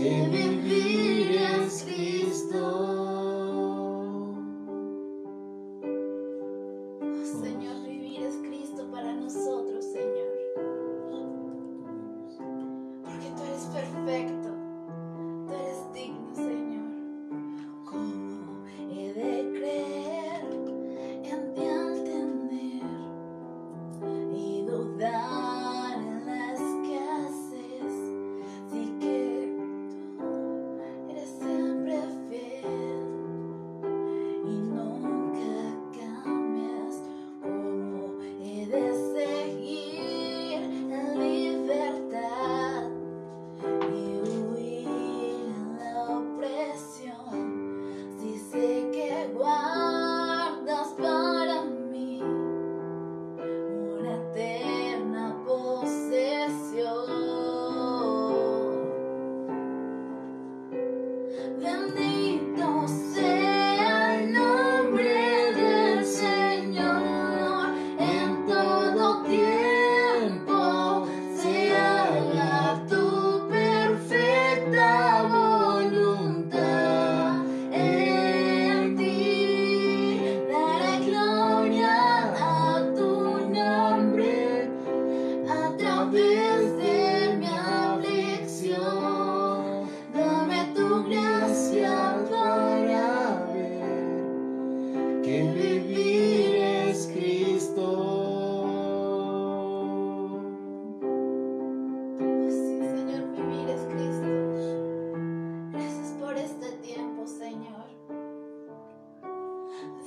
que vivir es Cristo. Oh, Señor, vivir es Cristo para nosotros, Señor. Porque tú eres perfecto, tú eres digno, Señor. ¿Cómo he de creer en ti al tener y dudar en la escasez? Sí que tú eres siempre fiel y nunca cambias. ¿Cómo he de seguir en libertad y huir en la opresión si sé que guardas para mí una eterna posesión? Bendito sea el nombre del Señor en todo tiempo. Se haga tu perfecta voluntad. En ti daré gloria a tu nombre a través de mi aflicción. Dame tu gracia para ver Que vivir es Cristo. Sí, Señor, vivir es Cristo. Gracias por este tiempo, Señor.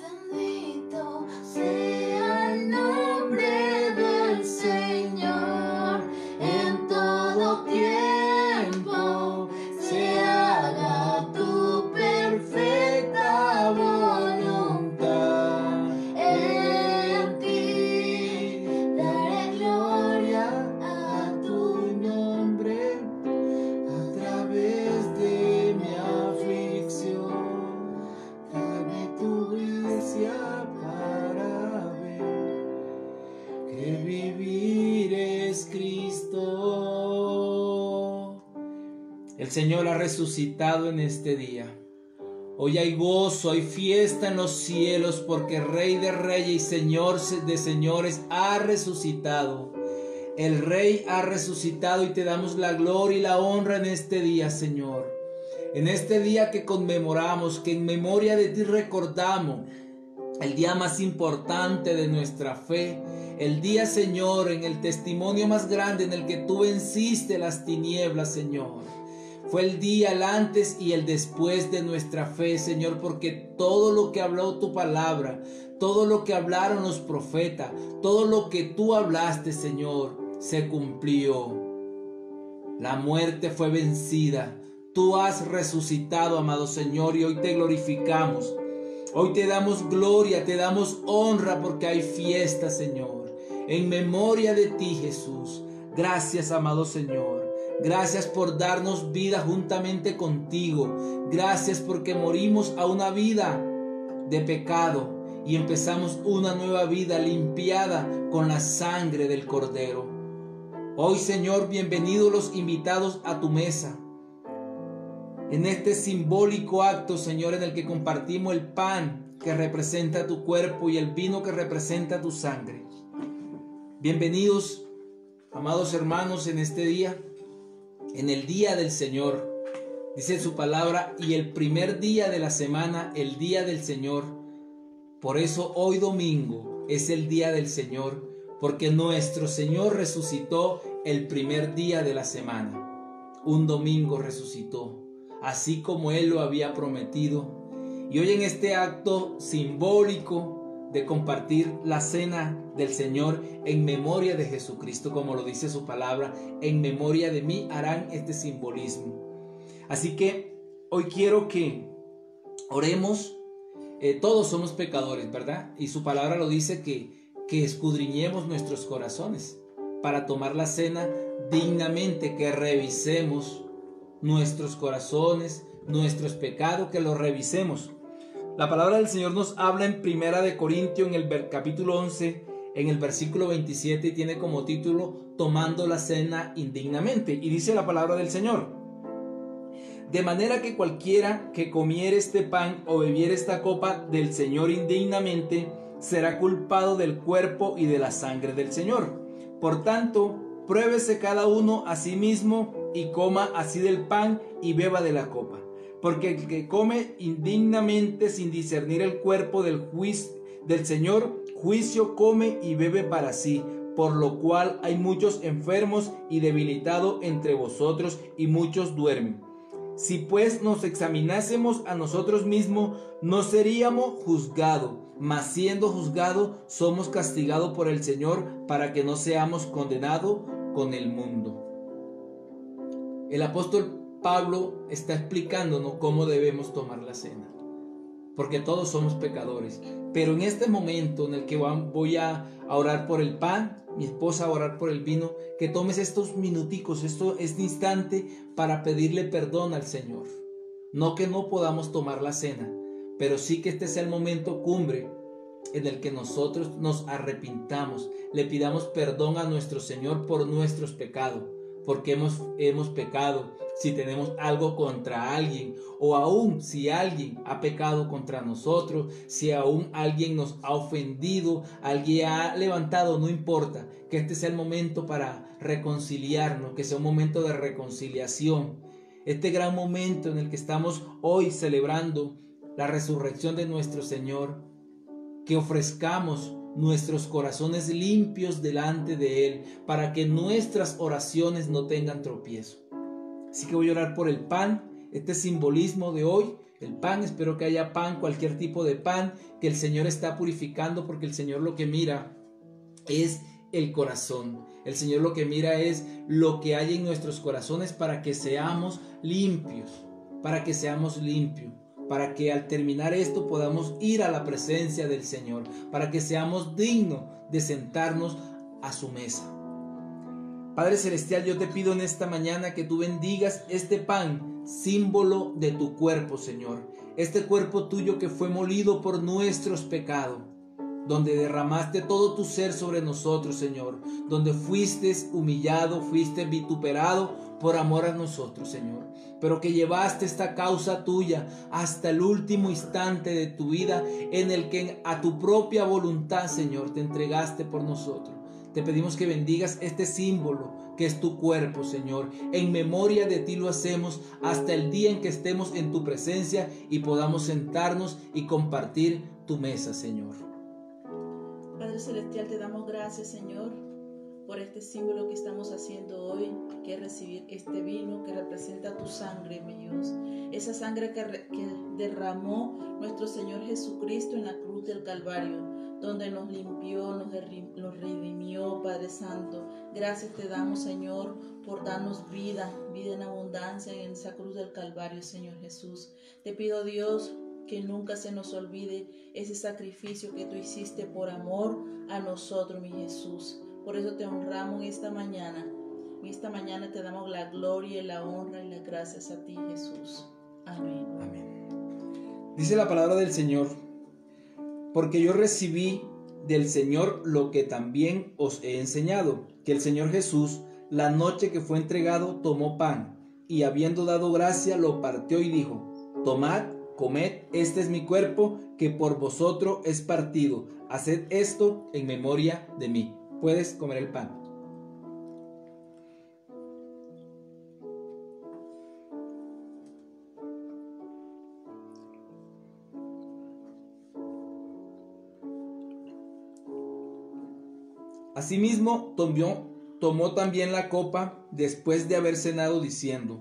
Bendito sea el nombre del Señor en todo tiempo. Se haga tu perfecta voluntad. En ti daré gloria a tu nombre A través de mi aflicción, dame tu gracia para ver que vivir es Cristo. El Señor ha resucitado en este día. Hoy hay gozo, hay fiesta en los cielos, porque Rey de Reyes y Señor de Señores ha resucitado. El Rey ha resucitado y te damos la gloria y la honra en este día, Señor. En este día que conmemoramos, que en memoria de ti recordamos el día más importante de nuestra fe, el día, Señor, en el testimonio más grande en el que tú venciste las tinieblas, Señor. Fue el día, el antes y el después de nuestra fe, Señor, porque todo lo que habló tu palabra, todo lo que hablaron los profetas, todo lo que tú hablaste, Señor, se cumplió. La muerte fue vencida. Tú has resucitado, amado Señor, y hoy te glorificamos. Hoy te damos gloria, te damos honra porque hay fiesta, Señor, en memoria de ti, Jesús. Gracias, amado Señor. Gracias por darnos vida juntamente contigo. Gracias porque morimos a una vida de pecado y empezamos una nueva vida limpiada con la sangre del Cordero. Hoy, Señor, bienvenidos los invitados a tu mesa. En este simbólico acto, Señor, en el que compartimos el pan que representa tu cuerpo y el vino que representa tu sangre. Bienvenidos, amados hermanos, en este día, en el día del Señor. Dice su palabra, y el primer día de la semana, el día del Señor. Por eso hoy domingo es el día del Señor, porque nuestro Señor resucitó el primer día de la semana. Un domingo resucitó, así como Él lo había prometido. Y hoy en este acto simbólico de compartir la cena del Señor en memoria de Jesucristo, como lo dice su palabra, en memoria de mí harán este simbolismo. Así que hoy quiero que oremos. Todos somos pecadores, ¿verdad? Y su palabra lo dice que escudriñemos nuestros corazones para tomar la cena dignamente, que revisemos nuestros corazones, nuestros pecados, que los revisemos. La palabra del Señor nos habla en Primera de Corintios, en el capítulo 11, en el versículo 27, y tiene como título Tomando la cena indignamente. Y dice la palabra del Señor: De manera que cualquiera que comiere este pan o bebiere esta copa del Señor indignamente, será culpado del cuerpo y de la sangre del Señor. Por tanto, pruébese cada uno a sí mismo y coma así del pan y beba de la copa. Porque el que come indignamente sin discernir el cuerpo del Señor, juicio come y bebe para sí, por lo cual hay muchos enfermos y debilitados entre vosotros y muchos duermen. Si pues nos examinásemos a nosotros mismos, no seríamos juzgados, mas siendo juzgados, somos castigados por el Señor para que no seamos condenados con el mundo. El apóstol Pablo está explicándonos cómo debemos tomar la cena, porque todos somos pecadores. Pero en este momento en el que voy a orar por el pan, mi esposa a orar por el vino, que tomes estos minuticos, este instante para pedirle perdón al Señor. No que no podamos tomar la cena, pero sí que este sea el momento cumbre en el que nosotros nos arrepintamos, le pidamos perdón a nuestro Señor por nuestros pecados, porque hemos pecado, si tenemos algo contra alguien, o aún si alguien ha pecado contra nosotros, si aún alguien nos ha ofendido, alguien ha levantado, no importa, que este sea el momento para reconciliarnos, que sea un momento de reconciliación. Este gran momento en el que estamos hoy celebrando la resurrección de nuestro Señor, que ofrezcamos nuestros corazones limpios delante de Él, para que nuestras oraciones no tengan tropiezo. Así que voy a orar por el pan, este simbolismo de hoy, el pan, espero que haya pan, cualquier tipo de pan, que el Señor está purificando, porque el Señor lo que mira es el corazón. El Señor lo que mira es lo que hay en nuestros corazones para que seamos limpios, para que al terminar esto podamos ir a la presencia del Señor, para que seamos dignos de sentarnos a su mesa. Padre Celestial, yo te pido en esta mañana que tú bendigas este pan, símbolo de tu cuerpo, Señor. Este cuerpo tuyo que fue molido por nuestros pecados, donde derramaste todo tu ser sobre nosotros, Señor, donde fuiste humillado, fuiste vituperado por amor a nosotros, Señor, pero que llevaste esta causa tuya hasta el último instante de tu vida, en el que a tu propia voluntad, Señor, te entregaste por nosotros. Te pedimos que bendigas este símbolo que es tu cuerpo, Señor. En memoria de ti lo hacemos hasta el día en que estemos en tu presencia y podamos sentarnos y compartir tu mesa, Señor. Padre Celestial, te damos gracias, Señor, por este símbolo que estamos haciendo hoy, que es recibir este vino que representa tu sangre, mi Dios. Esa sangre que derramó nuestro Señor Jesucristo en la cruz del Calvario, donde nos limpió, nos redimió, Padre Santo. Gracias te damos, Señor, por darnos vida en abundancia en esa cruz del Calvario, Señor Jesús. Te pido, Dios, que nunca se nos olvide ese sacrificio que tú hiciste por amor a nosotros, mi Jesús. Por eso te honramos en esta mañana. En esta mañana te damos la gloria y la honra y las gracias a ti, Jesús. Amén. Amén. Dice la palabra del Señor: porque yo recibí del Señor lo que también os he enseñado, que el Señor Jesús, la noche que fue entregado, tomó pan, y habiendo dado gracia, lo partió y dijo: tomad, comed, este es mi cuerpo, que por vosotros es partido. Haced esto en memoria de mí. Puedes comer el pan. Asimismo, tomó también la copa después de haber cenado, diciendo: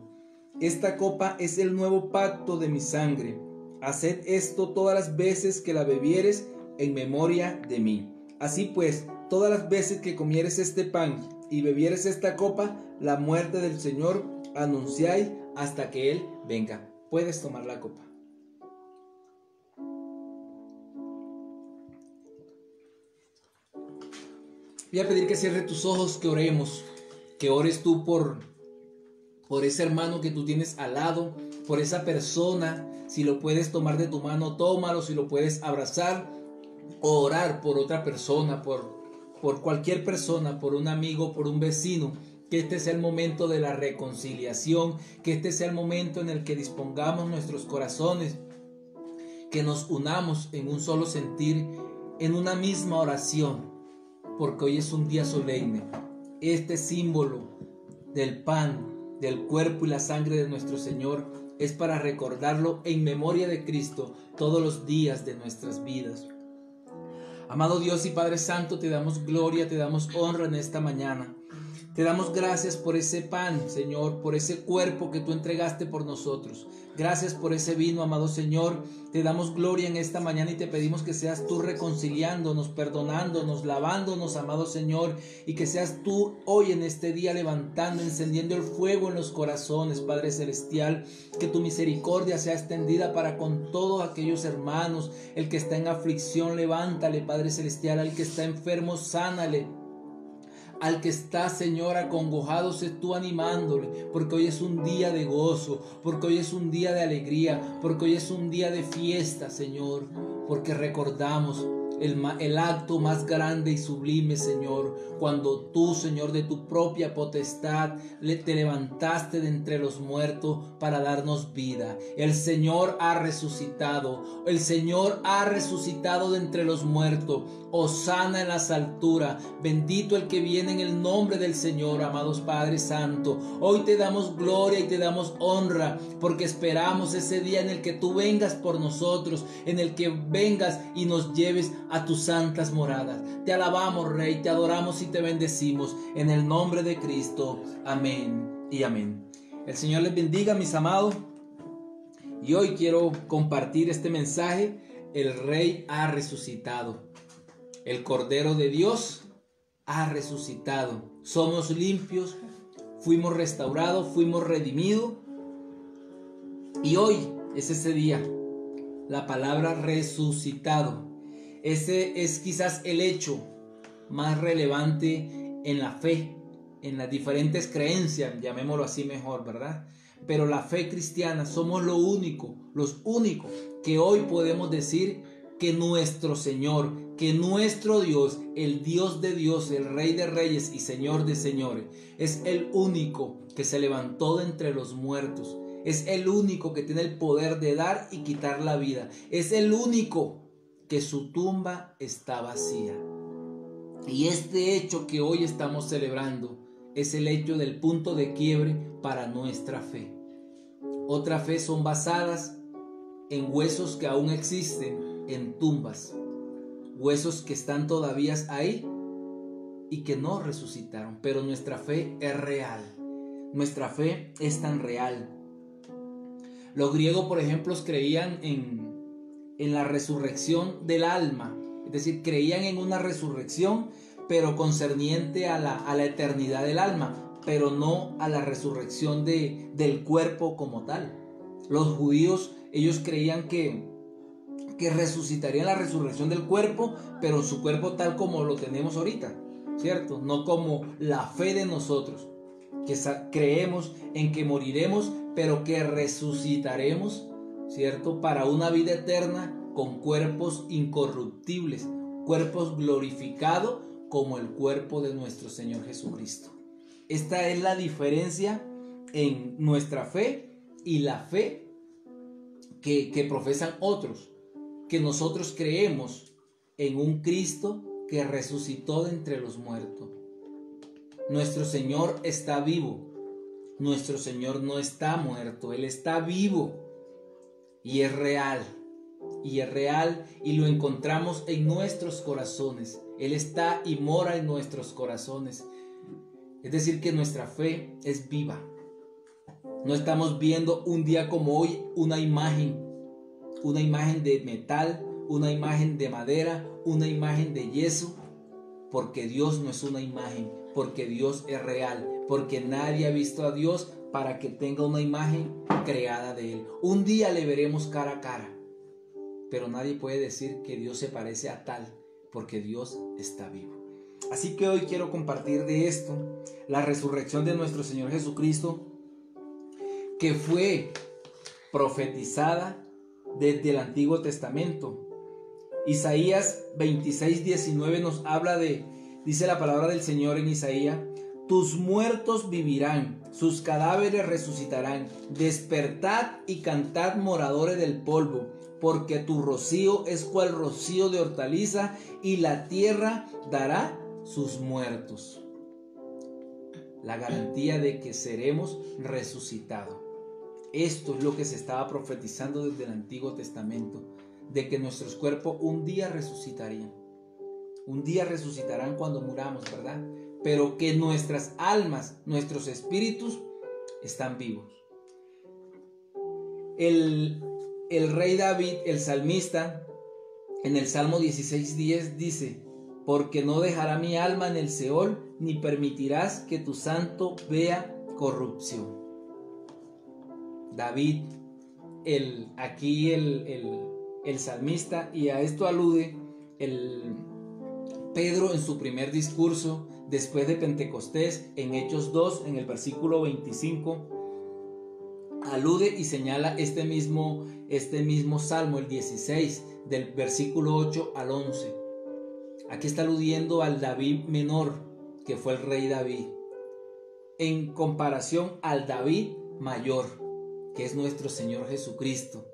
esta copa es el nuevo pacto de mi sangre. Haced esto todas las veces que la bebieres en memoria de mí. Así pues, todas las veces que comieres este pan y bebieres esta copa, la muerte del Señor anunciáis hasta que Él venga. Puedes tomar la copa. Voy a pedir que cierres tus ojos, que oremos, que ores tú por ese hermano que tú tienes al lado, por esa persona. Si lo puedes tomar de tu mano, tómalo. Si lo puedes abrazar, o orar por otra persona, por cualquier persona, por un amigo, por un vecino. que este sea el momento de la reconciliación, que este sea el momento en el que dispongamos nuestros corazones, que nos unamos en un solo sentir, en una misma oración, porque hoy es un día solemne. Este símbolo del pan, del cuerpo y la sangre de nuestro Señor es para recordarlo en memoria de Cristo todos los días de nuestras vidas. Amado Dios y Padre Santo, te damos gloria, te damos honra en esta mañana. Te damos gracias por ese pan, Señor, por ese cuerpo que tú entregaste por nosotros. Gracias por ese vino, amado Señor. Te damos gloria en esta mañana y te pedimos que seas tú reconciliándonos, perdonándonos, lavándonos, amado Señor, y que seas tú hoy en este día levantando, encendiendo el fuego en los corazones, Padre Celestial. Que tu misericordia sea extendida para con todos aquellos hermanos. El que está en aflicción, levántale, Padre Celestial. Al que está enfermo, sánale. Al que está, Señor, acongojado, sé tú animándole, porque hoy es un día de gozo, porque hoy es un día de alegría, porque hoy es un día de fiesta, Señor, porque recordamos el acto más grande y sublime, Señor, cuando tú, Señor, de tu propia potestad te levantaste de entre los muertos para darnos vida. El Señor ha resucitado, el Señor ha resucitado de entre los muertos. Hosana en las alturas, bendito el que viene en el nombre del Señor, amados Padre Santo. Hoy te damos gloria y te damos honra, porque esperamos ese día en el que tú vengas por nosotros, en el que vengas y nos lleves a tus santas moradas. Te alabamos, Rey, te adoramos y te bendecimos en el nombre de Cristo. Amén y amén. El Señor les bendiga, mis amados. Y hoy quiero compartir este mensaje. El Rey ha resucitado. El Cordero de Dios ha resucitado. Somos limpios, fuimos restaurados, fuimos redimidos. Y hoy es ese día. La palabra resucitado. Ese es quizás el hecho más relevante en la fe, en las diferentes creencias, llamémoslo así mejor, ¿verdad? Pero la fe cristiana somos los únicos que hoy podemos decir que nuestro Señor, que nuestro Dios, el Dios de Dios, el Rey de Reyes y Señor de Señores, es el único que se levantó de entre los muertos. Es el único que tiene el poder de dar y quitar la vida. Es el único que su tumba está vacía. Y este hecho que hoy estamos celebrando es el hecho del punto de quiebre para nuestra fe. Otra fe son basadas en huesos que aún existen en tumbas, huesos que están todavía ahí y que no resucitaron, pero nuestra fe es real. Nuestra fe es tan real. Los griegos, por ejemplo, creían en la resurrección del alma, es decir, creían en una resurrección, pero concerniente a la eternidad del alma, pero no a la resurrección del cuerpo como tal. Los judíos, ellos creían que resucitarían la resurrección del cuerpo, pero su cuerpo tal como lo tenemos ahorita, ¿cierto? No como la fe de nosotros, que creemos en que moriremos, pero que resucitaremos, ¿cierto? Para una vida eterna con cuerpos incorruptibles, cuerpos glorificados como el cuerpo de nuestro Señor Jesucristo. Esta es la diferencia en nuestra fe y la fe que profesan otros, que nosotros creemos en un Cristo que resucitó de entre los muertos. Nuestro Señor está vivo. Nuestro Señor no está muerto, Él está vivo y es real. Y es real y lo encontramos en nuestros corazones. Él está y mora en nuestros corazones. Es decir, que nuestra fe es viva. No estamos viendo un día como hoy una imagen de metal, una imagen de madera, una imagen de yeso, porque Dios no es una imagen, porque Dios es real, porque nadie ha visto a Dios para que tenga una imagen creada de Él. Un día le veremos cara a cara, pero nadie puede decir que Dios se parece a tal, porque Dios está vivo. Así que hoy quiero compartir de esto, la resurrección de nuestro Señor Jesucristo, que fue profetizada desde el Antiguo Testamento. Isaías 26:19 nos habla dice la palabra del Señor en Isaías: tus muertos vivirán, sus cadáveres resucitarán. Despertad y cantad, moradores del polvo, porque tu rocío es cual rocío de hortaliza, y la tierra dará sus muertos. La garantía de que seremos resucitados. Esto es lo que se estaba profetizando desde el Antiguo Testamento, de que nuestros cuerpos un día resucitarían. Un día resucitarán cuando muramos, ¿verdad? Pero que nuestras almas, nuestros espíritus están vivos. El rey David, el salmista, en el Salmo 16:10 dice: porque no dejará mi alma en el Seol, ni permitirás que tu santo vea corrupción. David, aquí el salmista, y a esto alude Pedro en su primer discurso después de Pentecostés, en Hechos 2, en el versículo 25, alude y señala este mismo salmo, el 16, del versículo 8 al 11. Aquí está aludiendo al David menor, que fue el rey David, en comparación al David mayor, que es nuestro Señor Jesucristo,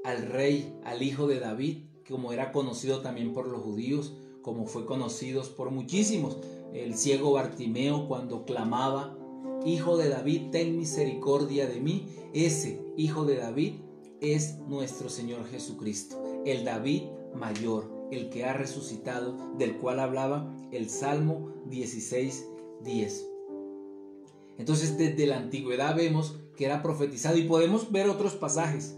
al rey, al hijo de David, como era conocido también por los judíos, como fue conocido por muchísimos. El ciego Bartimeo, cuando clamaba: Hijo de David, ten misericordia de mí. Ese hijo de David es nuestro Señor Jesucristo, el David mayor, el que ha resucitado, del cual hablaba el Salmo 16:10. Entonces, desde la antigüedad vemos que era profetizado, y podemos ver otros pasajes.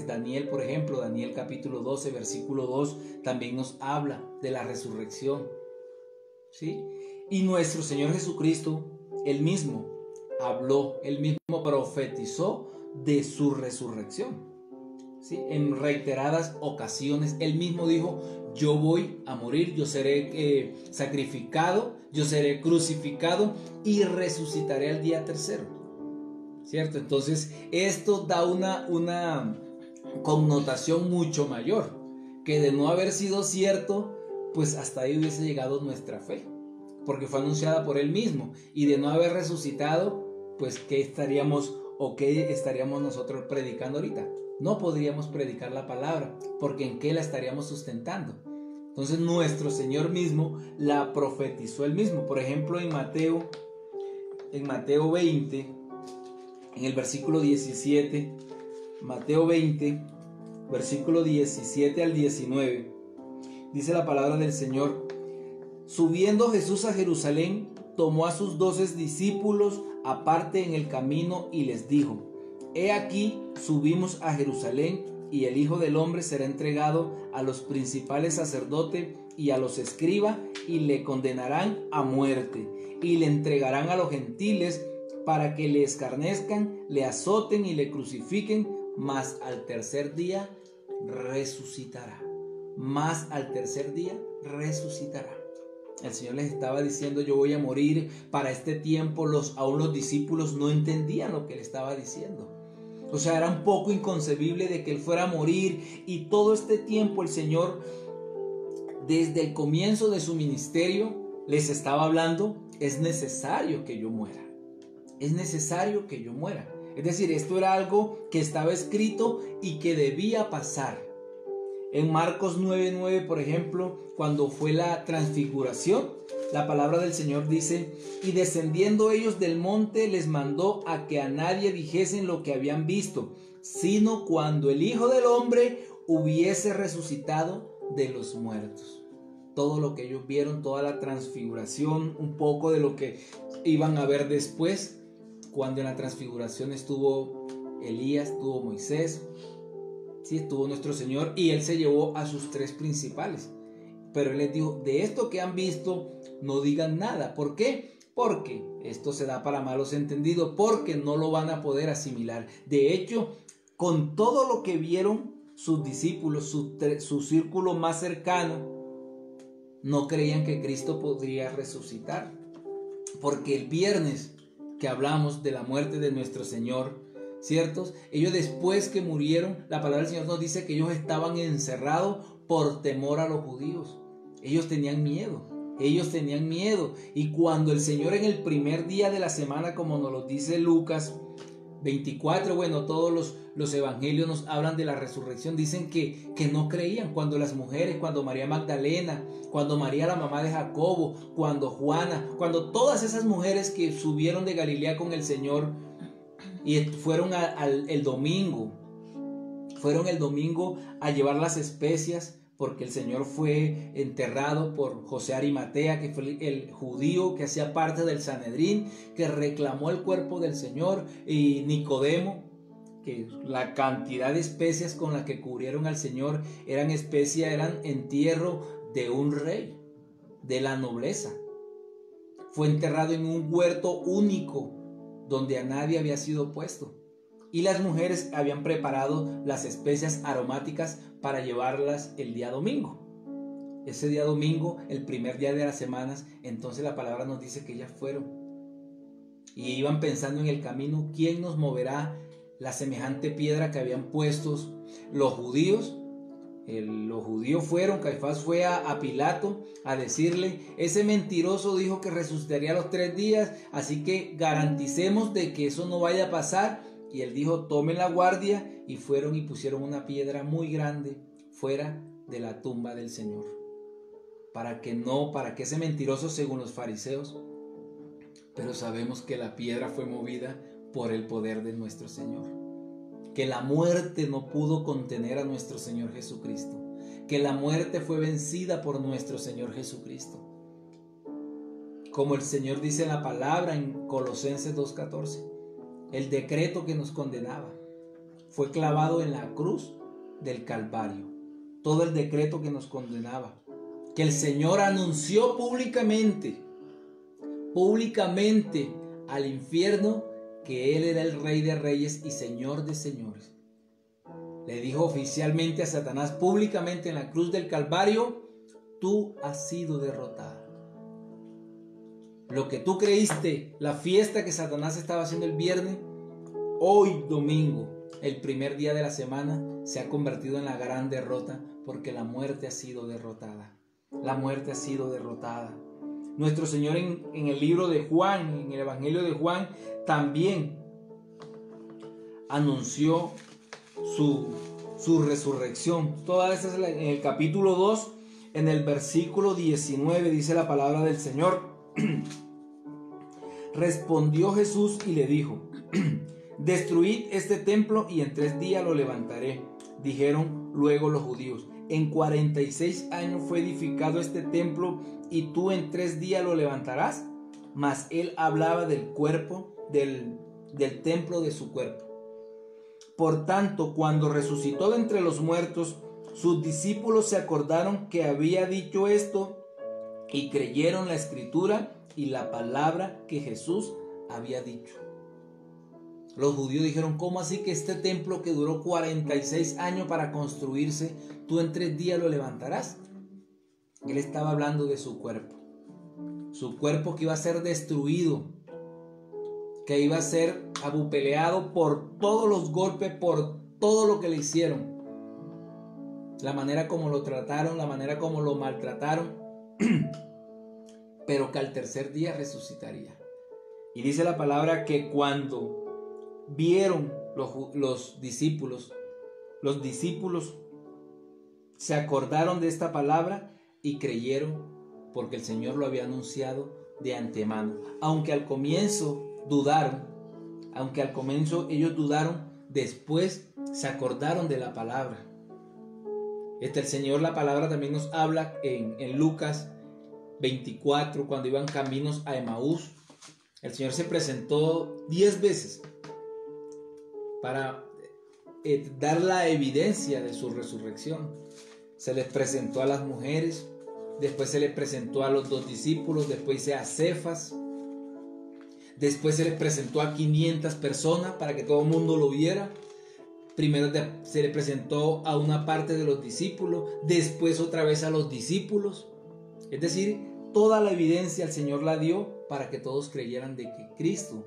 Daniel, por ejemplo, Daniel capítulo 12, versículo 2, también nos habla de la resurrección, ¿sí? Y nuestro Señor Jesucristo, Él mismo habló, Él mismo profetizó de su resurrección, ¿sí? En reiteradas ocasiones, Él mismo dijo: yo voy a morir, yo seré sacrificado, yo seré crucificado y resucitaré al día tercero, ¿cierto? Entonces esto da una connotación mucho mayor, que de no haber sido cierto, pues hasta ahí hubiese llegado nuestra fe, porque fue anunciada por Él mismo. Y de no haber resucitado, pues ¿qué estaríamos nosotros predicando ahorita? No podríamos predicar la palabra, porque ¿en qué la estaríamos sustentando? Entonces nuestro Señor mismo la profetizó Él mismo. Por ejemplo, en Mateo 20, en el versículo 17, Mateo 20, versículo 17 al 19, dice la palabra del Señor: subiendo Jesús a Jerusalén, tomó a sus 12 discípulos aparte en el camino y les dijo: he aquí, subimos a Jerusalén, y el Hijo del Hombre será entregado a los principales sacerdotes y a los escribas, y le condenarán a muerte, y le entregarán a los gentiles para que le escarnezcan, le azoten y le crucifiquen, mas al tercer día resucitará. Mas al tercer día resucitará. El Señor les estaba diciendo: yo voy a morir. Para este tiempo aún los discípulos no entendían lo que Él estaba diciendo. O sea, era un poco inconcebible de que Él fuera a morir. Y todo este tiempo el Señor, desde el comienzo de su ministerio, les estaba hablando: es necesario que yo muera. Es necesario que yo muera. Es decir, esto era algo que estaba escrito y que debía pasar. En Marcos 9:9, por ejemplo, cuando fue la transfiguración, la palabra del Señor dice: y descendiendo ellos del monte, les mandó a que a nadie dijesen lo que habían visto, sino cuando el Hijo del Hombre hubiese resucitado de los muertos. Todo lo que ellos vieron, toda la transfiguración, un poco de lo que iban a ver después, cuando en la transfiguración estuvo Elías, estuvo Moisés, sí, estuvo nuestro Señor, y Él se llevó a sus 3 principales. Pero Él les dijo: de esto que han visto, no digan nada. ¿Por qué? Porque esto se da para malos entendidos, porque no lo van a poder asimilar. De hecho, con todo lo que vieron sus discípulos, su círculo más cercano, no creían que Cristo podría resucitar. Porque el viernes que hablamos de la muerte de nuestro Señor, ¿ciertos? Ellos, después que murieron, la palabra del Señor nos dice que ellos estaban encerrados por temor a los judíos. Ellos tenían miedo. Ellos tenían miedo. Y cuando el Señor en el primer día de la semana, como nos lo dice Lucas 24, bueno, todos los evangelios nos hablan de la resurrección, dicen que no creían. Cuando las mujeres, cuando María Magdalena, cuando María la mamá de Jacobo, cuando Juana, cuando todas esas mujeres que subieron de Galilea con el Señor y fueron el domingo a llevar las especias, porque el Señor fue enterrado por José Arimatea, que fue el judío que hacía parte del Sanedrín, que reclamó el cuerpo del Señor, y Nicodemo, que la cantidad de especias con las que cubrieron al Señor eran entierro de un rey, de la nobleza. Fue enterrado en un huerto único, donde a nadie había sido puesto. Y las mujeres habían preparado las especias aromáticas para llevarlas el día domingo. Ese día domingo, el primer día de las semanas, entonces la palabra nos dice que ellas fueron. Y iban pensando en el camino, ¿quién nos moverá la semejante piedra que habían puesto los judíos? Los judíos fueron, Caifás fue a Pilato a decirle: ese mentiroso dijo que resucitaría a los 3 días, así que garanticemos de que eso no vaya a pasar. Y él dijo: tomen la guardia, y fueron y pusieron una piedra muy grande fuera de la tumba del Señor, para que ese mentiroso, según los fariseos, pero sabemos que la piedra fue movida por el poder de nuestro Señor, que la muerte no pudo contener a nuestro Señor Jesucristo, que la muerte fue vencida por nuestro Señor Jesucristo, como el Señor dice en la palabra en Colosenses 2:14. El decreto que nos condenaba fue clavado en la cruz del Calvario. Todo el decreto que nos condenaba, que el Señor anunció públicamente al infierno que Él era el Rey de Reyes y Señor de Señores. Le dijo oficialmente a Satanás públicamente en la cruz del Calvario: tú has sido derrotada. Lo que tú creíste, la fiesta que Satanás estaba haciendo el viernes, hoy domingo, el primer día de la semana, se ha convertido en la gran derrota, porque la muerte ha sido derrotada. La muerte ha sido derrotada. Nuestro Señor en el libro de Juan, en el Evangelio de Juan, también anunció su resurrección. Toda esta es en el capítulo 2, en el versículo 19, dice la palabra del Señor. Respondió Jesús y le dijo: destruid este templo y en 3 días lo levantaré. Dijeron luego los judíos: en 46 años fue edificado este templo, y tú en 3 días lo levantarás. Mas él hablaba del cuerpo, del templo de su cuerpo. Por tanto, cuando resucitó de entre los muertos, sus discípulos se acordaron que había dicho esto, y creyeron la escritura y la palabra que Jesús había dicho. Los judíos dijeron: ¿cómo así que este templo que duró 46 años para construirse, tú en 3 días lo levantarás? Él estaba hablando de su cuerpo que iba a ser destruido, que iba a ser abupeleado por todos los golpes, por todo lo que le hicieron, la manera como lo trataron, la manera como lo maltrataron, pero que al 3er día resucitaría. Y dice la palabra que cuando vieron los discípulos se acordaron de esta palabra y creyeron, porque el Señor lo había anunciado de antemano. Aunque al comienzo ellos dudaron, después se acordaron de la palabra. El Señor, la palabra también nos habla en Lucas 24, cuando iban caminos a Emaús. El Señor se presentó 10 veces para dar la evidencia de su resurrección. Se les presentó a las mujeres, después se les presentó a los 2 discípulos, después a Cefas, después se les presentó a 500 personas para que todo el mundo lo viera. Primero se le presentó a una parte de los discípulos, después otra vez a los discípulos. Es decir, toda la evidencia el Señor la dio para que todos creyeran de que Cristo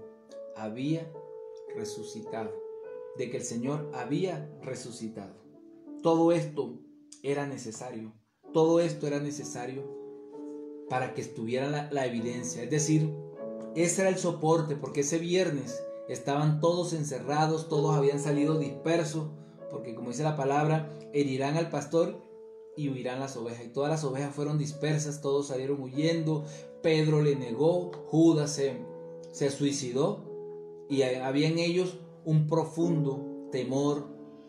había resucitado, de que el Señor había resucitado. Todo esto era necesario para que estuviera la evidencia. Es decir, ese era el soporte, porque ese viernes estaban todos encerrados, todos habían salido dispersos, porque como dice la palabra, herirán al pastor y huirán las ovejas. Y todas las ovejas fueron dispersas, todos salieron huyendo. Pedro le negó, Judas se suicidó, y había en ellos un profundo temor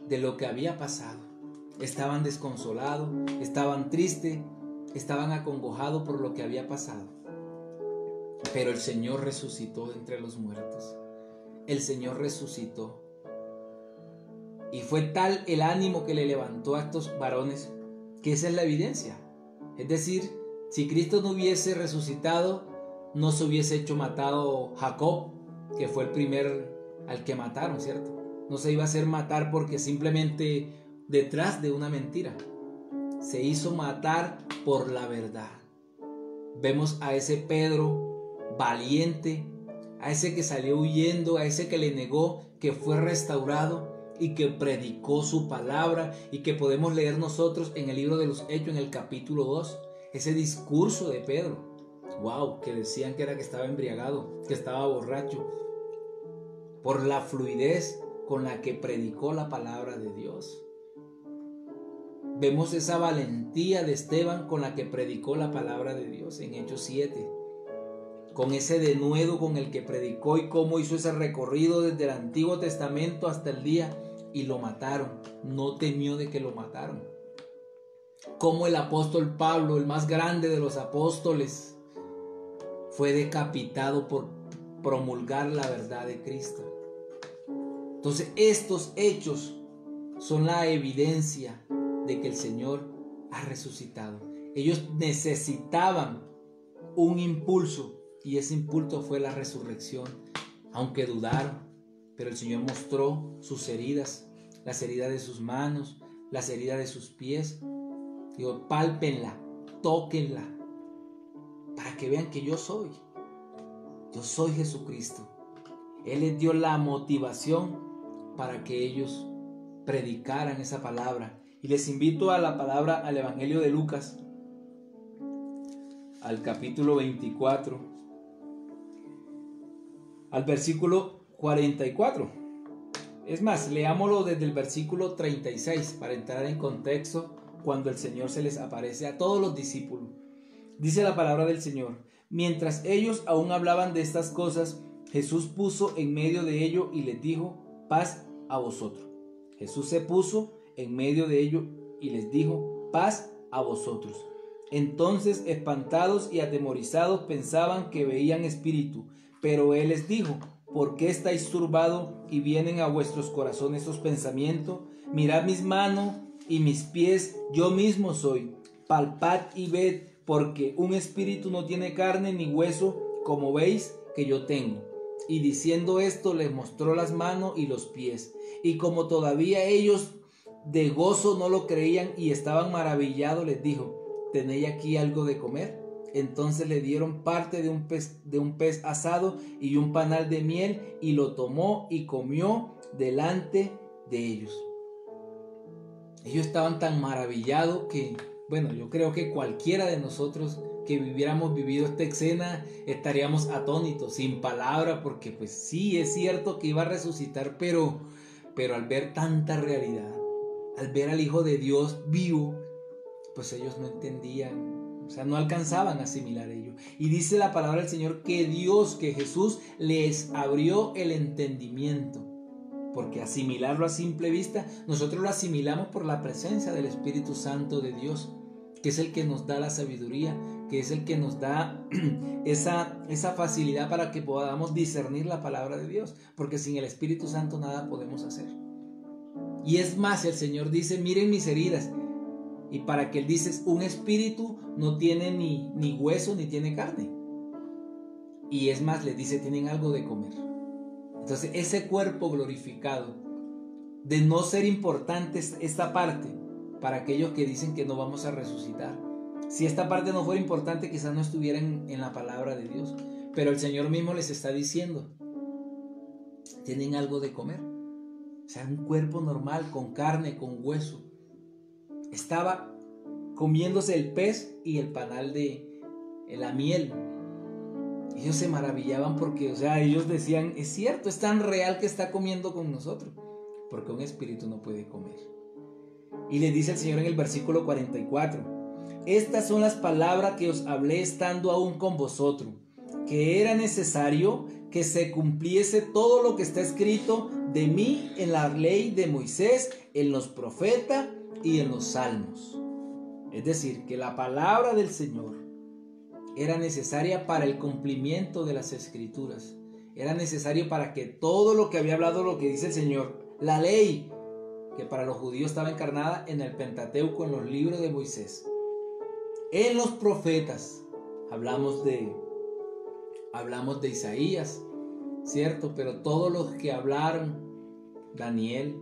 de lo que había pasado. Estaban desconsolados, estaban tristes, estaban acongojados por lo que había pasado. Pero el Señor resucitó entre los muertos. El Señor resucitó. Y fue tal el ánimo que le levantó a estos varones, que esa es la evidencia. Es decir, si Cristo no hubiese resucitado, no se hubiese hecho matado Jacob, que fue el primer al que mataron, ¿cierto? No se iba a hacer matar porque simplemente detrás de una mentira. Se hizo matar por la verdad. Vemos a ese Pedro valiente, a ese que salió huyendo, a ese que le negó, que fue restaurado y que predicó su palabra, y que podemos leer nosotros en el libro de los Hechos, en el capítulo 2, ese discurso de Pedro. Wow, que decían que era que estaba embriagado, que estaba borracho, por la fluidez con la que predicó la palabra de Dios. Vemos esa valentía de Esteban con la que predicó la palabra de Dios en Hechos 7. Con ese denuedo con el que predicó y cómo hizo ese recorrido desde el Antiguo Testamento hasta el día, y lo mataron. No temió de que lo mataron. Como el apóstol Pablo, el más grande de los apóstoles, fue decapitado por promulgar la verdad de Cristo. Entonces estos hechos son la evidencia de que el Señor ha resucitado. Ellos necesitaban un impulso, y ese impulso fue la resurrección. Aunque dudaron, pero el Señor mostró sus heridas, las heridas de sus manos, las heridas de sus pies. Digo, pálpenla, tóquenla, para que vean que yo soy Jesucristo. Él les dio la motivación para que ellos predicaran esa palabra. Y les invito a la palabra, al Evangelio de Lucas, al capítulo 24, al versículo 44. Es más, leámoslo desde el versículo 36 para entrar en contexto cuando el Señor se les aparece a todos los discípulos. Dice la palabra del Señor: mientras ellos aún hablaban de estas cosas, Jesús puso en medio de ellos y les dijo: paz a vosotros. Jesús se puso en medio de ellos y les dijo: paz a vosotros. Entonces, espantados y atemorizados, pensaban que veían espíritu, pero Él les dijo: ¿por qué estáis turbados y vienen a vuestros corazones esos pensamientos? Mirad mis manos y mis pies, yo mismo soy. Palpad y ved, porque un espíritu no tiene carne ni hueso, como veis que yo tengo. Y diciendo esto, les mostró las manos y los pies. Y como todavía ellos de gozo no lo creían y estaban maravillados, les dijo: ¿tenéis aquí algo de comer? Entonces le dieron parte de un pez asado y un panal de miel, y lo tomó y comió delante de ellos. Ellos estaban tan maravillados que, bueno, yo creo que cualquiera de nosotros que hubiéramos vivido esta escena estaríamos atónitos, sin palabra, porque pues sí, es cierto que iba a resucitar, pero al ver tanta realidad, al ver al Hijo de Dios vivo, pues ellos no entendían, o sea, no alcanzaban a asimilar ello. Y dice la palabra del Señor que Dios, que Jesús les abrió el entendimiento, porque asimilarlo a simple vista, nosotros lo asimilamos por la presencia del Espíritu Santo de Dios, que es el que nos da la sabiduría, que es el que nos da esa facilidad para que podamos discernir la palabra de Dios, porque sin el Espíritu Santo nada podemos hacer. Y es más, el Señor dice: miren mis heridas. Y para que Él dice, un espíritu no tiene ni hueso ni tiene carne. Y es más, les dice: tienen algo de comer. Entonces ese cuerpo glorificado, de no ser importante esta parte, para aquellos que dicen que no vamos a resucitar, si esta parte no fuera importante, quizás no estuvieran en la palabra de Dios. Pero el Señor mismo les está diciendo: tienen algo de comer. O sea, un cuerpo normal, con carne, con hueso. Estaba comiéndose el pez y el panal de la miel. Ellos se maravillaban porque, ellos decían, es cierto, es tan real que está comiendo con nosotros, porque un espíritu no puede comer. Y le dice el Señor en el versículo 44, estas son las palabras que os hablé estando aún con vosotros, que era necesario que se cumpliese todo lo que está escrito de mí en la ley de Moisés, en los profetas y en los salmos. Es decir, que la palabra del Señor era necesaria para el cumplimiento de las escrituras. Era necesario para que todo lo que había hablado, lo que dice el Señor, la ley, que para los judíos estaba encarnada en el Pentateuco, en los libros de Moisés. En los profetas, hablamos de Isaías, ¿cierto? Pero todos los que hablaron, Daniel,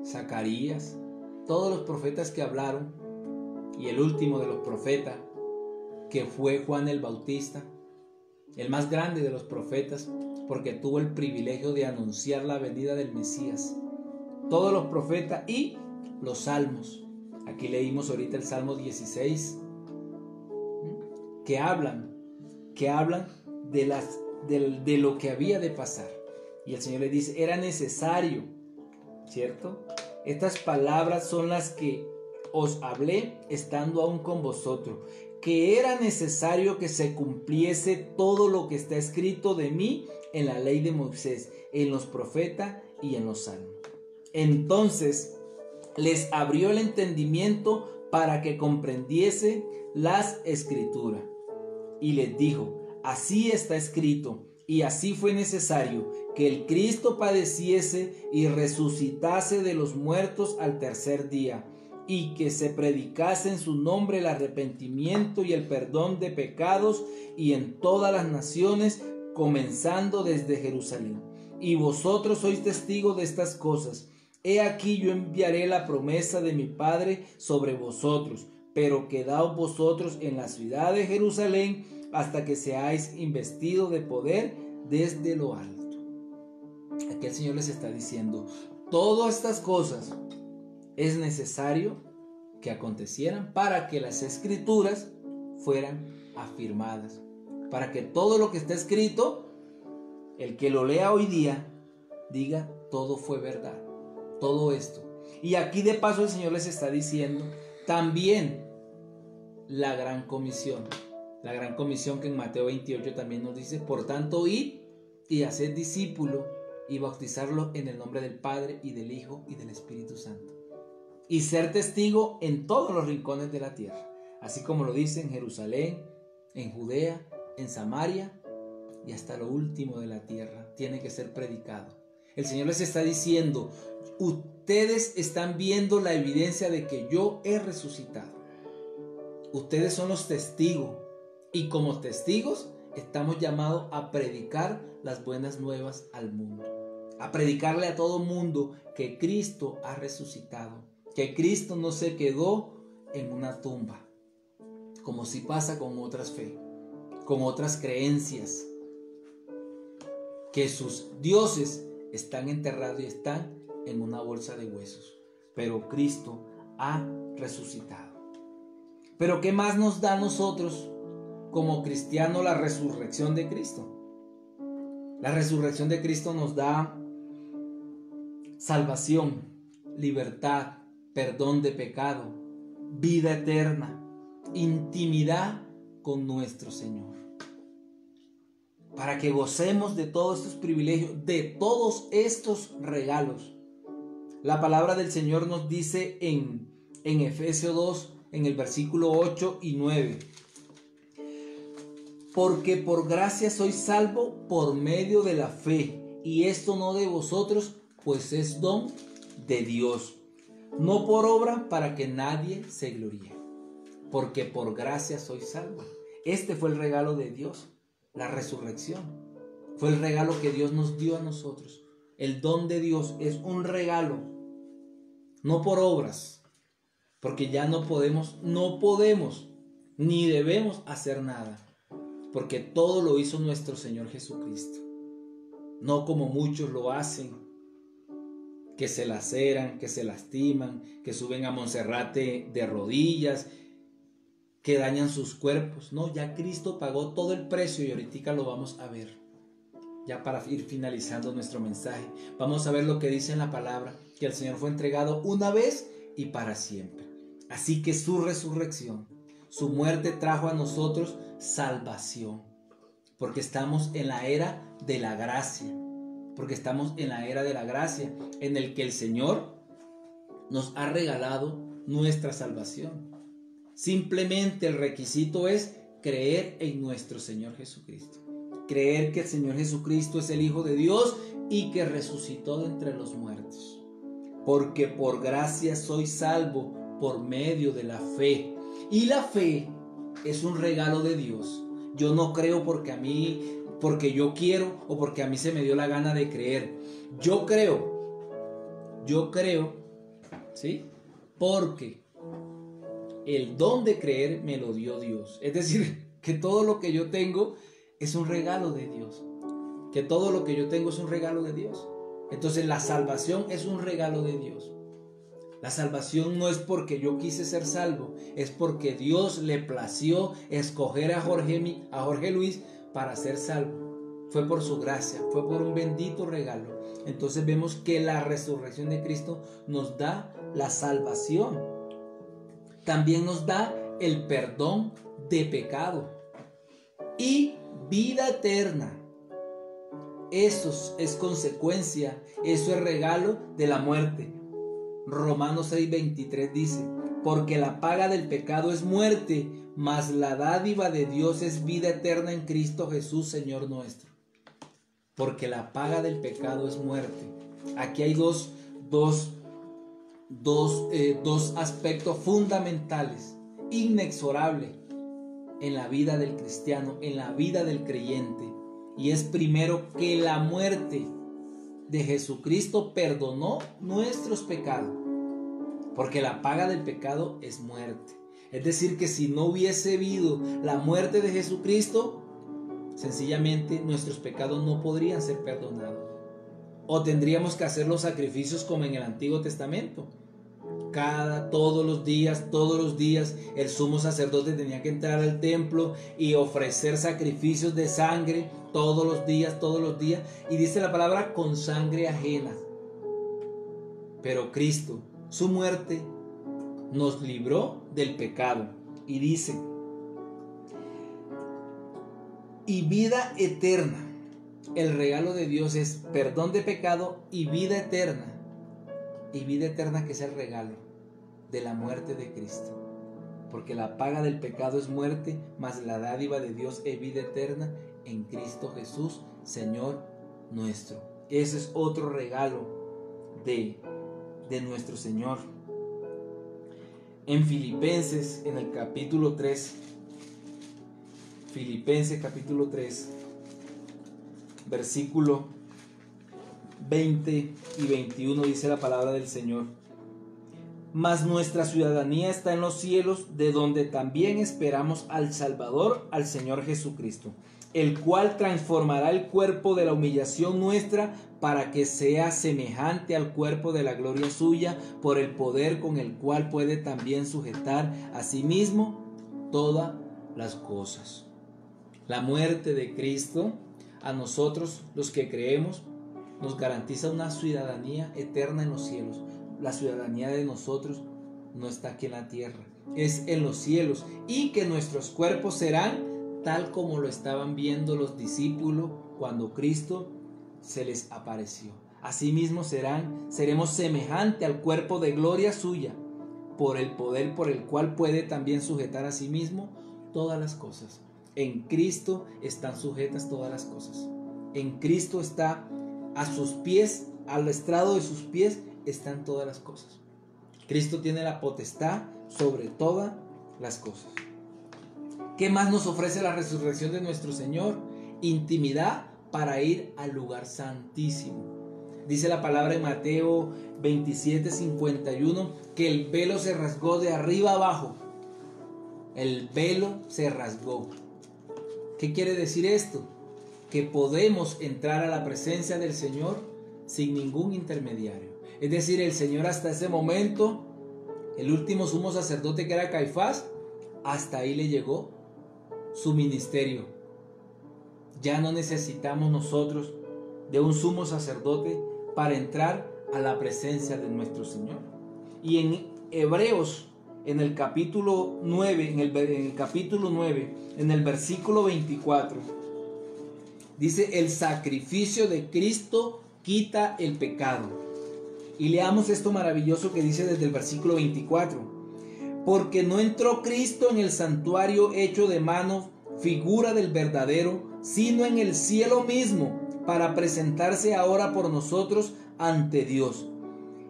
Zacarías, todos los profetas que hablaron, y el último de los profetas, que fue Juan el Bautista, el más grande de los profetas, porque tuvo el privilegio de anunciar la venida del Mesías. Todos los profetas y los salmos. Aquí leímos ahorita el Salmo 16, que hablan de lo que había de pasar. Y el Señor le dice, era necesario, ¿cierto? Estas palabras son las que os hablé estando aún con vosotros, que era necesario que se cumpliese todo lo que está escrito de mí en la ley de Moisés, en los profetas y en los salmos. Entonces les abrió el entendimiento para que comprendiese las escrituras. Y les dijo, así está escrito, y así fue necesario que el Cristo padeciese y resucitase de los muertos al tercer día, y que se predicase en su nombre el arrepentimiento y el perdón de pecados y en todas las naciones, comenzando desde Jerusalén. Y vosotros sois testigos de estas cosas. He aquí yo enviaré la promesa de mi Padre sobre vosotros, pero quedaos vosotros en la ciudad de Jerusalén hasta que seáis investidos de poder desde lo alto. Aquí el Señor les está diciendo, todas estas cosas es necesario que acontecieran para que las escrituras fueran afirmadas, para que todo lo que está escrito, el que lo lea hoy día, diga, todo fue verdad, todo esto. Y aquí de paso el Señor les está diciendo también la gran comisión que en Mateo 28 también nos dice, por tanto id y haced discípulos y bautizarlos en el nombre del Padre y del Hijo y del Espíritu Santo, y ser testigo en todos los rincones de la tierra, así como lo dice en Jerusalén, en Judea, en Samaria y hasta lo último de la tierra. Tiene que ser predicado. El Señor les está diciendo, ustedes están viendo la evidencia de que yo he resucitado. Ustedes son los testigos, y como testigos estamos llamados a predicar las buenas nuevas al mundo, a predicarle a todo mundo que Cristo ha resucitado, que Cristo no se quedó en una tumba, como si pasa con otras fe, con otras creencias, que sus dioses están enterrados y están en una bolsa de huesos, pero Cristo ha resucitado. Pero ¿qué más nos da a nosotros como cristianos la resurrección de Cristo? La resurrección de Cristo nos da salvación, libertad, perdón de pecado, vida eterna, intimidad con nuestro Señor. Para que gocemos de todos estos privilegios, de todos estos regalos. La palabra del Señor nos dice en Efesios 2, en el versículo 8 y 9. Porque por gracia sois salvos por medio de la fe, y esto no de vosotros, pues es don de Dios, no por obra, para que nadie se gloríe. Porque por gracia sois salvos. Este fue el regalo de Dios, la resurrección. Fue el regalo que Dios nos dio a nosotros. El don de Dios es un regalo, no por obras, porque ya no podemos, ni debemos hacer nada. Porque todo lo hizo nuestro Señor Jesucristo. No como muchos lo hacen, que se laceran, que se lastiman, que suben a Monserrate de rodillas que dañan sus cuerpos. No, ya Cristo pagó todo el precio y ahorita lo vamos a ver. Ya para ir finalizando nuestro mensaje, vamos a ver lo que dice en la palabra, que el Señor fue entregado una vez y para siempre. Así que su resurrección, su muerte trajo a nosotros salvación, porque estamos en la era de la gracia, en el que el Señor nos ha regalado nuestra salvación. Simplemente el requisito es creer en nuestro Señor Jesucristo. Creer que el Señor Jesucristo es el Hijo de Dios y que resucitó de entre los muertos. Porque por gracia soy salvo por medio de la fe. Y la fe es un regalo de Dios. Yo no creo porque yo quiero o porque a mí se me dio la gana de creer. Yo creo, ¿sí? Porque el don de creer me lo dio Dios. Es decir, que todo lo que yo tengo es un regalo de Dios. Entonces la salvación es un regalo de Dios. La salvación no es porque yo quise ser salvo, es porque Dios le plació escoger a Jorge Luis para ser salvo. Fue por su gracia, fue por un bendito regalo. Entonces vemos que la resurrección de Cristo nos da la salvación. También nos da el perdón de pecado y vida eterna. Eso es consecuencia, eso es regalo de la muerte. Romanos 6:23 dice: porque la paga del pecado es muerte, mas la dádiva de Dios es vida eterna en Cristo Jesús, Señor nuestro. Porque la paga del pecado es muerte. Aquí hay dos aspectos fundamentales, inexorables en la vida del cristiano, en la vida del creyente. Y es primero que la muerte de Jesucristo perdonó nuestros pecados, porque la paga del pecado es muerte. Es decir, que si no hubiese habido la muerte de Jesucristo, sencillamente nuestros pecados no podrían ser perdonados, o tendríamos que hacer los sacrificios como en el Antiguo Testamento. Todos los días el sumo sacerdote tenía que entrar al templo y ofrecer sacrificios de sangre todos los días, y dice la palabra con sangre ajena. Pero Cristo, su muerte, nos libró del pecado, y dice: y vida eterna. El regalo de Dios es perdón de pecado y vida eterna. Y vida eterna, que es el regalo de la muerte de Cristo. Porque la paga del pecado es muerte, mas la dádiva de Dios es vida eterna en Cristo Jesús, Señor nuestro. Ese es otro regalo de nuestro Señor. En Filipenses, en el capítulo 3, Filipenses capítulo 3, versículo 20 y 21 dice la palabra del Señor: mas nuestra ciudadanía está en los cielos, de donde también esperamos al Salvador, al Señor Jesucristo, el cual transformará el cuerpo de la humillación nuestra para que sea semejante al cuerpo de la gloria suya, por el poder con el cual puede también sujetar a sí mismo todas las cosas. La muerte de Cristo a nosotros, los que creemos, nos garantiza una ciudadanía eterna en los cielos. La ciudadanía de nosotros no está aquí en la tierra, es en los cielos, y que nuestros cuerpos serán tal como lo estaban viendo los discípulos cuando Cristo se les apareció. Asimismo seremos semejante al cuerpo de gloria suya, por el poder por el cual puede también sujetar a sí mismo todas las cosas. En Cristo están sujetas todas las cosas. En Cristo está a sus pies, al estrado de sus pies están todas las cosas. Cristo tiene la potestad sobre todas las cosas. ¿Qué más nos ofrece la resurrección de nuestro Señor? Intimidad para ir al lugar santísimo. Dice la palabra en Mateo 27:51 que el velo se rasgó de arriba abajo. El velo se rasgó. ¿Qué quiere decir esto? Que podemos entrar a la presencia del Señor sin ningún intermediario. Es decir, el Señor hasta ese momento, el último sumo sacerdote, que era Caifás, hasta ahí le llegó su ministerio. Ya no necesitamos nosotros de un sumo sacerdote para entrar a la presencia de nuestro Señor. Y en Hebreos, en el capítulo 9, en el versículo 24, dice: el sacrificio de Cristo quita el pecado. Y leamos esto maravilloso que dice desde el versículo 24: porque no entró Cristo en el santuario hecho de mano, figura del verdadero, sino en el cielo mismo, para presentarse ahora por nosotros ante Dios,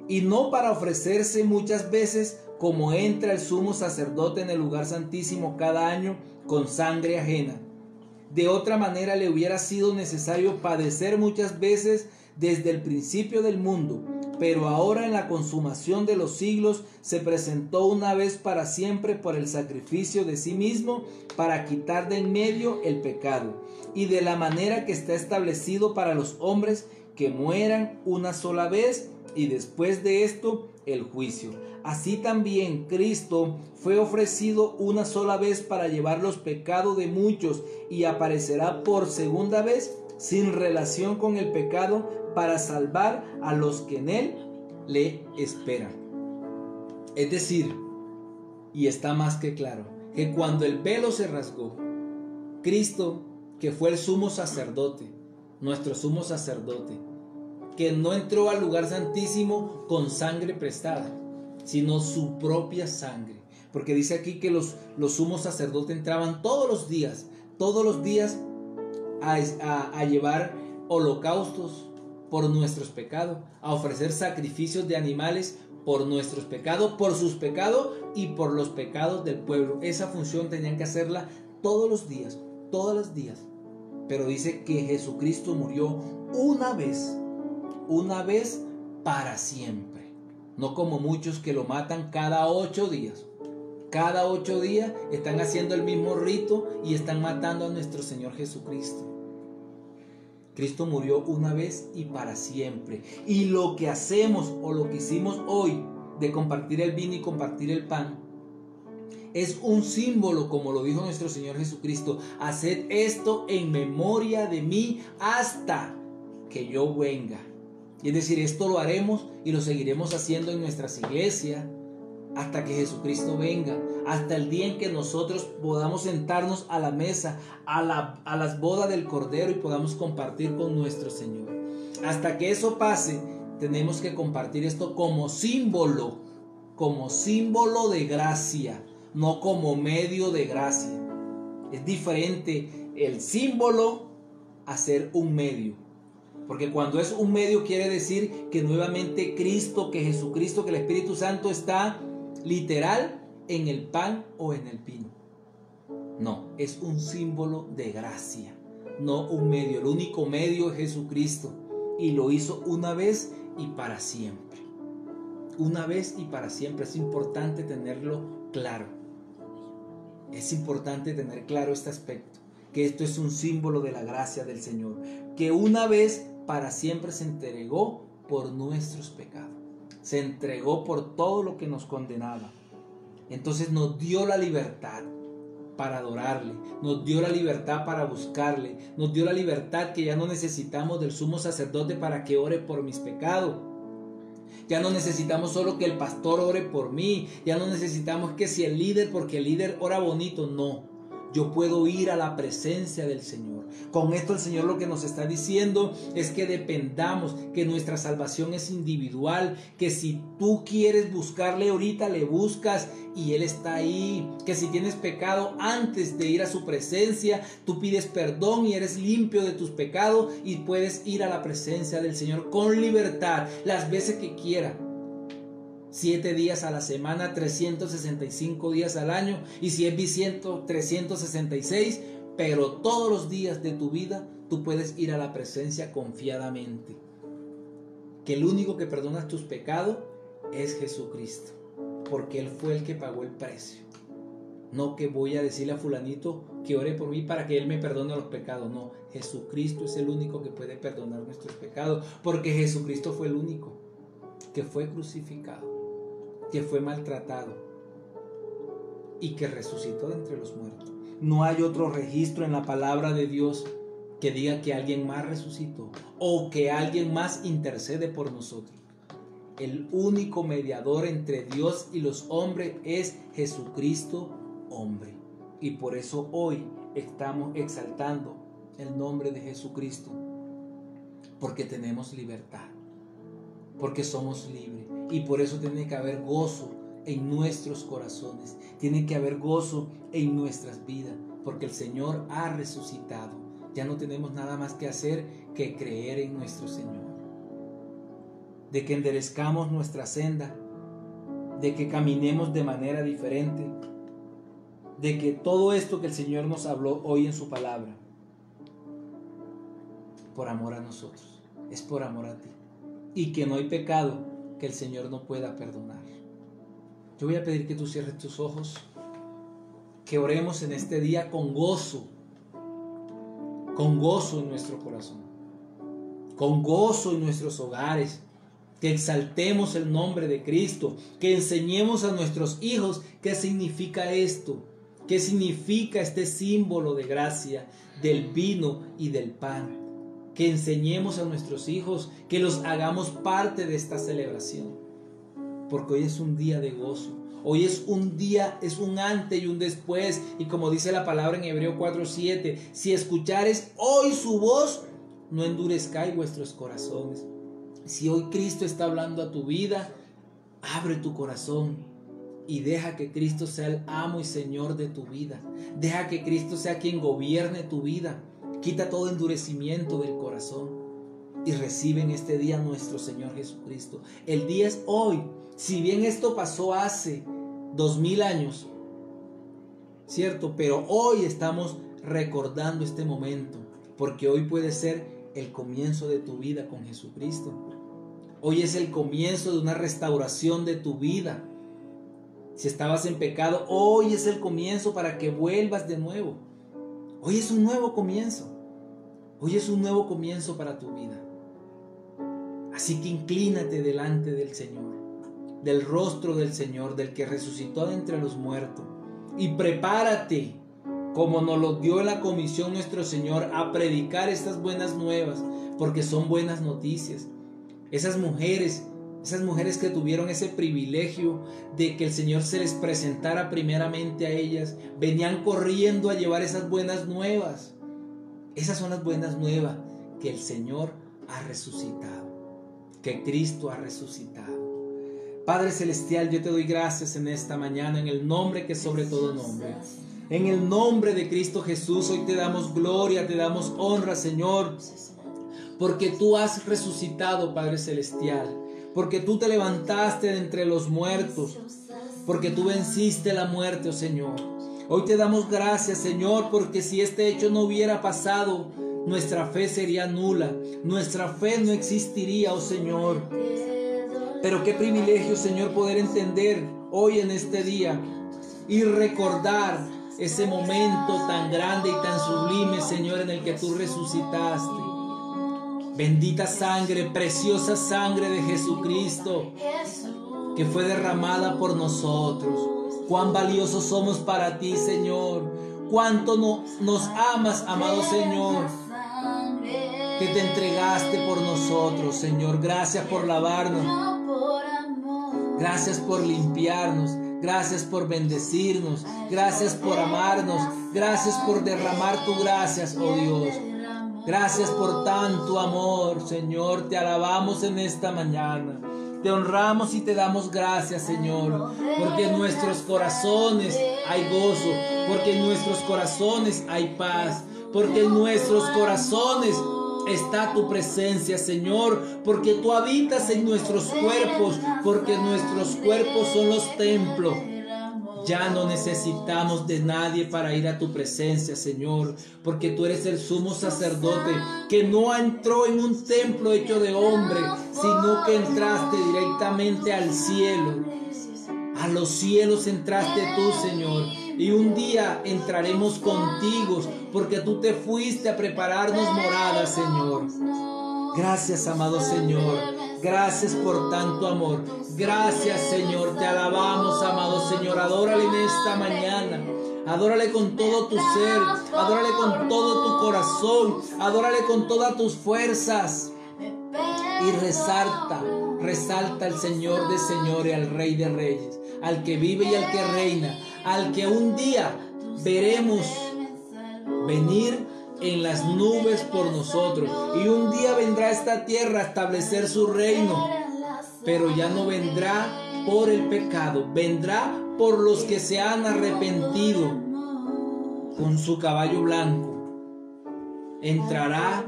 y no para ofrecerse muchas veces, como entra el sumo sacerdote en el lugar santísimo cada año con sangre ajena. De otra manera le hubiera sido necesario padecer muchas veces desde el principio del mundo, pero ahora en la consumación de los siglos se presentó una vez para siempre por el sacrificio de sí mismo para quitar de en medio el pecado, y de la manera que está establecido para los hombres que mueran una sola vez y después de esto el juicio. Así también Cristo fue ofrecido una sola vez para llevar los pecados de muchos y aparecerá por segunda vez sin relación con el pecado para salvar a los que en él le esperan. Es decir, y está más que claro, que cuando el velo se rasgó, Cristo, que fue el sumo sacerdote, nuestro sumo sacerdote, que no entró al lugar santísimo con sangre prestada, sino su propia sangre, porque dice aquí que los sumos sacerdotes entraban todos los días a llevar holocaustos por nuestros pecados, a ofrecer sacrificios de animales por nuestros pecados, por sus pecados y por los pecados del pueblo. Esa función tenían que hacerla todos los días. Pero dice que Jesucristo murió una vez para siempre. No como muchos que lo matan cada 8 días. Cada 8 días están haciendo el mismo rito y están matando a nuestro Señor Jesucristo. Cristo murió una vez y para siempre. Y lo que hacemos o lo que hicimos hoy de compartir el vino y compartir el pan es un símbolo, como lo dijo nuestro Señor Jesucristo: haced esto en memoria de mí hasta que yo venga. Y es decir, esto lo haremos y lo seguiremos haciendo en nuestras iglesias hasta que Jesucristo venga, hasta el día en que nosotros podamos sentarnos a la mesa, a las bodas del Cordero, y podamos compartir con nuestro Señor. Hasta que eso pase, tenemos que compartir esto como símbolo de gracia, no como medio de gracia. Es diferente el símbolo a ser un medio. Porque cuando es un medio quiere decir que nuevamente Cristo, que Jesucristo, que el Espíritu Santo está literal en el pan o en el vino. No, es un símbolo de gracia, no un medio. El único medio es Jesucristo, y lo hizo una vez y para siempre. Una vez y para siempre. Es importante tenerlo claro. Es importante tener claro este aspecto, que esto es un símbolo de la gracia del Señor, que una vez para siempre se entregó por nuestros pecados. Se entregó por todo lo que nos condenaba. Entonces nos dio la libertad para adorarle, nos dio la libertad para buscarle, nos dio la libertad que ya no necesitamos del sumo sacerdote para que ore por mis pecados. Ya no necesitamos solo que el pastor ore por mí, ya no necesitamos que si el líder, porque el líder ora bonito, no. Yo puedo ir a la presencia del Señor. Con esto el Señor lo que nos está diciendo es que dependamos, que nuestra salvación es individual, que si tú quieres buscarle ahorita, le buscas y Él está ahí. Que si tienes pecado, antes de ir a su presencia, tú pides perdón y eres limpio de tus pecados y puedes ir a la presencia del Señor con libertad las veces que quieras. 7 días a la semana, 365 días al año, y si es bisiesto, 366, pero todos los días de tu vida tú puedes ir a la presencia confiadamente. Que el único que perdona tus pecados es Jesucristo, porque Él fue el que pagó el precio. No que voy a decirle a fulanito que ore por mí para que Él me perdone los pecados. No, Jesucristo es el único que puede perdonar nuestros pecados, porque Jesucristo fue el único que fue crucificado, que fue maltratado y que resucitó de entre los muertos. No hay otro registro en la palabra de Dios que diga que alguien más resucitó o que alguien más intercede por nosotros. El único mediador entre Dios y los hombres es Jesucristo, hombre. Y por eso hoy estamos exaltando el nombre de Jesucristo, porque tenemos libertad, porque somos libres. Y por eso tiene que haber gozo en nuestros corazones, tiene que haber gozo en nuestras vidas, porque el Señor ha resucitado. Ya no tenemos nada más que hacer que creer en nuestro Señor, de que enderezcamos nuestra senda, de que caminemos de manera diferente, de que todo esto que el Señor nos habló hoy en su palabra, por amor a nosotros, es por amor a ti, y que no hay pecado que el Señor no pueda perdonar. Yo voy a pedir que tú cierres tus ojos, que oremos en este día con gozo en nuestro corazón, con gozo en nuestros hogares, que exaltemos el nombre de Cristo, que enseñemos a nuestros hijos qué significa esto, qué significa este símbolo de gracia del vino y del pan, que enseñemos a nuestros hijos, que los hagamos parte de esta celebración, porque hoy es un día de gozo. Hoy es un día, es un antes y un después. Y como dice la palabra en Hebreos 4:7, si escuchares hoy su voz, no endurezcáis vuestros corazones. Si hoy Cristo está hablando a tu vida, abre tu corazón y deja que Cristo sea el amo y Señor de tu vida. Deja que Cristo sea quien gobierne tu vida. Quita todo endurecimiento del corazón y recibe en este día nuestro Señor Jesucristo. El día es hoy. Si bien esto pasó hace 2000 años, ¿cierto? Pero hoy estamos recordando este momento, porque hoy puede ser el comienzo de tu vida con Jesucristo. Hoy es el comienzo de una restauración de tu vida. Si estabas en pecado, hoy es el comienzo para que vuelvas de nuevo. Hoy es un nuevo comienzo. Hoy es un nuevo comienzo para tu vida. Así que inclínate delante del Señor, del rostro del Señor, del que resucitó de entre los muertos, y prepárate, como nos lo dio en la comisión nuestro Señor, a predicar estas buenas nuevas, porque son buenas noticias. Esas mujeres que tuvieron ese privilegio de que el Señor se les presentara primeramente a ellas, venían corriendo a llevar esas buenas nuevas. Esas son las buenas nuevas, que el Señor ha resucitado, que Cristo ha resucitado. Padre Celestial, yo te doy gracias en esta mañana, en el nombre que es sobre todo nombre. En el nombre de Cristo Jesús, hoy te damos gloria, te damos honra, Señor, porque tú has resucitado, Padre Celestial, porque tú te levantaste de entre los muertos, porque tú venciste la muerte, oh Señor. Hoy te damos gracias, Señor, porque si este hecho no hubiera pasado, nuestra fe sería nula, nuestra fe no existiría, oh Señor. Pero qué privilegio, Señor, poder entender hoy en este día y recordar ese momento tan grande y tan sublime, Señor, en el que tú resucitaste. Bendita sangre, preciosa sangre de Jesucristo, que fue derramada por nosotros. Cuán valiosos somos para ti, Señor. Cuánto nos amas, amado Señor, que te entregaste por nosotros, Señor. Gracias por lavarnos. Gracias por limpiarnos, gracias por bendecirnos, gracias por amarnos, gracias por derramar tu gracias, oh Dios. Gracias por tanto amor, Señor, te alabamos en esta mañana. Te honramos y te damos gracias, Señor, porque en nuestros corazones hay gozo, porque en nuestros corazones hay paz, porque en nuestros corazones está tu presencia, Señor, porque tú habitas en nuestros cuerpos, porque nuestros cuerpos son los templos. Ya no necesitamos de nadie para ir a tu presencia, Señor, porque tú eres el sumo sacerdote que no entró en un templo hecho de hombre, sino que entraste directamente al cielo. A los cielos entraste tú, Señor, y un día entraremos contigo, porque tú te fuiste a prepararnos morada, Señor. Gracias, amado Señor. Gracias por tanto amor. Gracias, Señor. Te alabamos, amado Señor. Adórale en esta mañana. Adórale con todo tu ser. Adórale con todo tu corazón. Adórale con todas tus fuerzas. Y resalta al Señor de señores, al Rey de reyes, al que vive y al que reina, al que un día veremos venir en las nubes por nosotros, y un día vendrá a esta tierra a establecer su reino, pero ya no vendrá por el pecado, vendrá por los que se han arrepentido. Con su caballo blanco entrará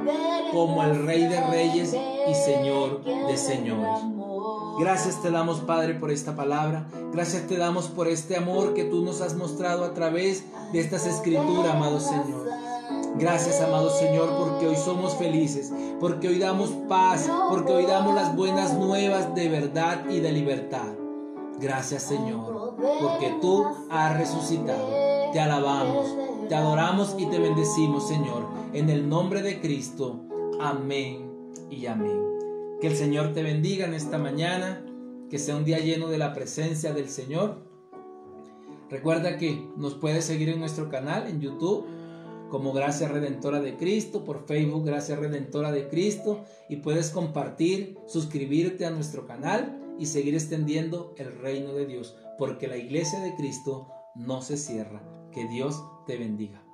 como el Rey de reyes y Señor de señores. Gracias te damos, Padre, por esta palabra. Gracias te damos por este amor que tú nos has mostrado a través de estas escrituras, amado Señor. Gracias, amado Señor, porque hoy somos felices, porque hoy damos paz, porque hoy damos las buenas nuevas de verdad y de libertad. Gracias, Señor, porque tú has resucitado. Te alabamos, te adoramos y te bendecimos, Señor, en el nombre de Cristo. Amén y amén. Que el Señor te bendiga en esta mañana, que sea un día lleno de la presencia del Señor. Recuerda que nos puedes seguir en nuestro canal en YouTube como Gracia Redentora de Cristo, por Facebook Gracia Redentora de Cristo, y puedes compartir, suscribirte a nuestro canal y seguir extendiendo el reino de Dios, porque la iglesia de Cristo no se cierra. Que Dios te bendiga.